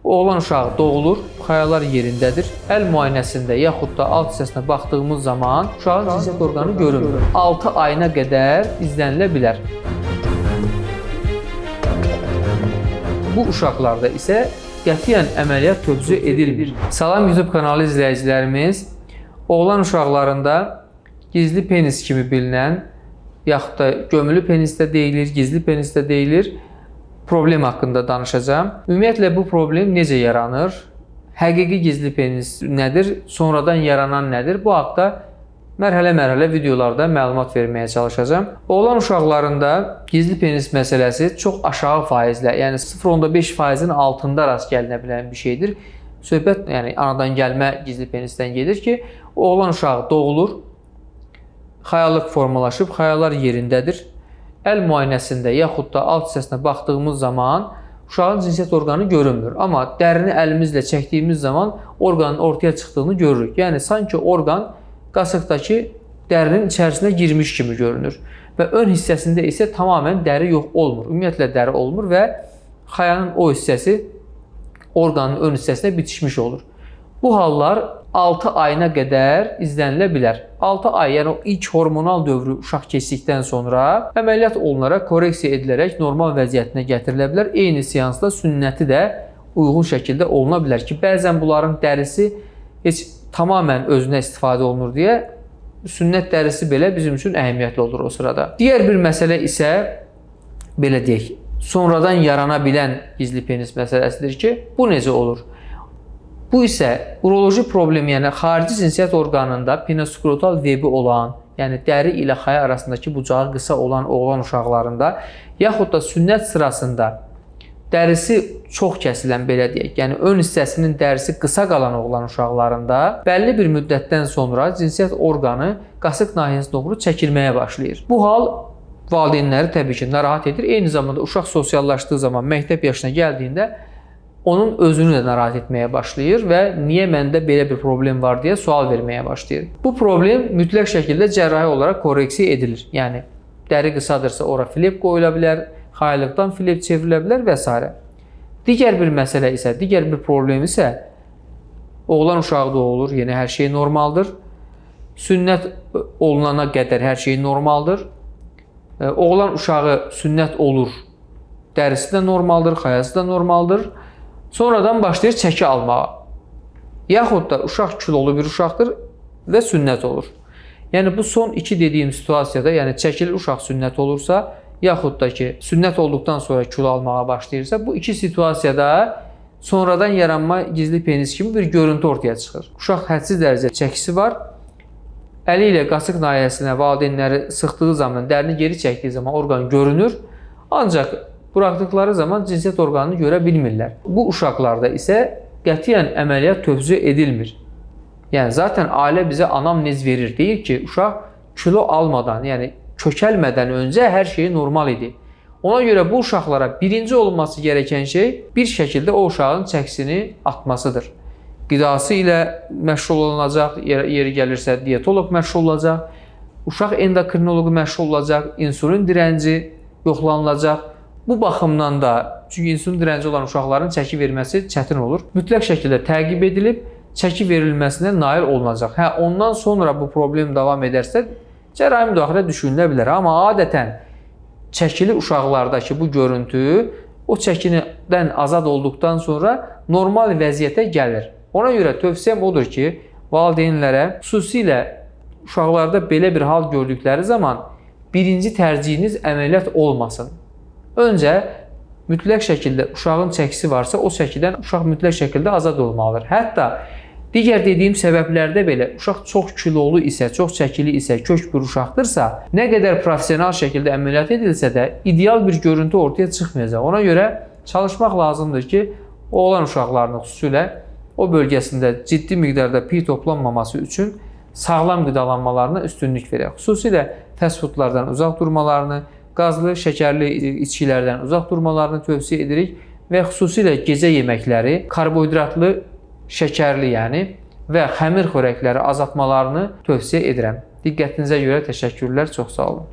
Oğlan uşağı doğulur, xayalar yerindədir. Əl müayinəsində yaxud da alt hissəsinə baxdığımız zaman uşağın cinsiyyət orqanı görünmür. 6 ayına qədər izlənilə bilər. Bu uşaqlarda isə qətiyyən əməliyyat tövsiyə edilmir. Salam YouTube kanalı izləyicilərimiz, oğlan uşaqlarında gizli penis kimi bilinən, yaxud da gömülü penis də deyilir, gizli penis də deyilir, problem haqqında danışacağım. Ümumiyyətlə bu problem necə yaranır? Həqiqi gizli penis nədir? Sonradan yaranan nədir? Bu haqda mərhələ-mərhələ videolarda məlumat verməyə çalışacağım. Oğlan uşaqlarında gizli penis məsələsi çox aşağı faizlə, yəni 0.5%-in altında rast gəlinə bilən bir şeydir. Söhbət anadan gəlmə gizli penisdən gedir ki, oğlan uşağı doğulur, xayalıq formalaşıb, xayalar yerindədir. Əl müayinəsində yaxud da alt hissəsinə baxdığımız zaman uşağın cinsiyyət orqanı görünmür. Amma dərini əlimizlə çəkdiyimiz zaman orqanın ortaya çıxdığını görürük. Yəni sanki orqan qasıqdakı dərinin içərisinə girmiş kimi görünür. Və ön hissəsində isə tamamilə dəri yox olmur. Ümumiyyətlə dəri olmur və xayanın o hissəsi orqanın ön hissəsinə bitişmiş olur. Bu hallar 6 ayına qədər izlənilə bilər. 6 ay, yəni o ilk hormonal dövrü uşaq keçdikdən sonra əməliyyat olunaraq, korreksiya edilərək normal vəziyyətinə gətirilə bilər. Eyni seansda sünnəti də uyğun şəkildə oluna bilər ki, bəzən bunların dərisi heç tamamən özünə istifadə olunur deyə sünnət dərisi belə bizim üçün əhəmiyyətli olur o sırada. Digər bir məsələ isə belə deyək, sonradan yarana bilən gizli penis məsələsidir ki, bu necə olur? Bu isə uroloji problem, yəni xarici cinsiyyət orqanında peniskrotal vebi olan, yəni dəri ilə xaya arasındakı bucağı qısa olan oğlan uşaqlarında, yaxud da sünnət sırasında dərisi çox kəsilən, belə deyək, yəni ön hissəsinin dərisi qısa qalan oğlan uşaqlarında bəlli bir müddətdən sonra cinsiyyət orqanı qasıq nahiyəsinə doğru çəkilməyə başlayır. Bu hal valideynləri təbii ki, narahat edir. Eyni zamanda uşaq sosiallaşdığı zaman, məktəb yaşına gəldiyində onun özünü də narahat etməyə başlayır və niyə məndə belə bir problem var deyə sual verməyə başlayır. Bu problem mütləq şəkildə cərrahi olaraq korreksiya edilir. Yəni, dəri qısadırsa ora flip qoyula bilər, xayalıqdan flip çevrilə bilər və s. Digər bir məsələ isə, digər bir problem isə oğlan uşağı doğulur, yəni hər şey normaldır. Sünnət olunana qədər hər şey normaldır. Oğlan uşağı sünnət olur, dərisi də normaldır, xayası da normaldır. Sonradan başlayır çəki almağa. Yaxud da uşaq kilolu bir uşaqdır və sünnət olur. Yəni bu son iki dediyim situasiyada, yəni çəkili uşaq sünnət olursa, yaxud da ki, sünnət olduqdan sonra kilo almağa başlayırsa, bu iki situasiyada sonradan yaranma gizli penis kimi bir görüntü ortaya çıxır. Uşaq hədsiz dərəcədə çəkisi var. Əli ilə qasıq nahiyəsinə valideynləri sıxdığı zaman, dərini geri çəkdiyi zaman orqan görünür. Ancaq buraxdıqları zaman cinsiyyət orqanını görə bilmirlər. Bu uşaqlarda isə qətiyyən əməliyyat tövsiyə edilmir. Yəni, zaten ailə bizə anamnez verir. Deyir ki, uşaq kilo almadan, yəni kökəlmədən öncə hər şey normal idi. Ona görə bu uşaqlara birinci olması gerəkən şey bir şəkildə o uşağın çəkisini atmasıdır. Qidası ilə məşğul olunacaq, yeri gəlirsə diyetoloq məşğul olacaq, uşaq endokrinoloqu məşğul olacaq, insulin direnci yoxlanılacaq. Bu baxımdan da, çünki insulin direnci olan uşaqların çəki verməsi çətin olur. Mütləq şəkildə təqib edilib, çəki verilməsinə nail olunacaq. Ondan sonra bu problem davam edərsə, cərrahi müdaxilə düşünülə bilər. Amma adətən çəkili uşaqlardakı bu görüntü o çəkidən azad olduqdan sonra normal vəziyyətə gəlir. Ona görə tövsiyəm odur ki, valideynlərə xüsusilə uşaqlarda belə bir hal gördükləri zaman birinci tərcihiniz əməliyyat olmasın. Öncə mütləq şəkildə uşağın çəkisi varsa, o çəkidən uşaq mütləq şəkildə azad olmalıdır. Hətta digər dediyim səbəblərdə belə uşaq çox kilolu isə, çox çəkili isə, kök bir uşaqdırsa, nə qədər professional şəkildə əməliyyat edilsə də ideal bir görüntü ortaya çıxmayacaq. Ona görə çalışmaq lazımdır ki, oğlan uşaqlarının xüsusilə o bölgəsində ciddi miqdarda piy toplanmaması üçün sağlam qidalanmalarına üstünlük verək. Xüsusilə fast foodlardan uzaq durmalarını, qazlı, şəkərli içkilərdən uzaq durmalarını tövsiyə edirik və xüsusilə gecə yeməkləri, karbohidratlı, şəkərli və xəmir xörəkləri azaltmalarını tövsiyə edirəm. Diqqətinizə görə təşəkkürlər, çox sağ olun.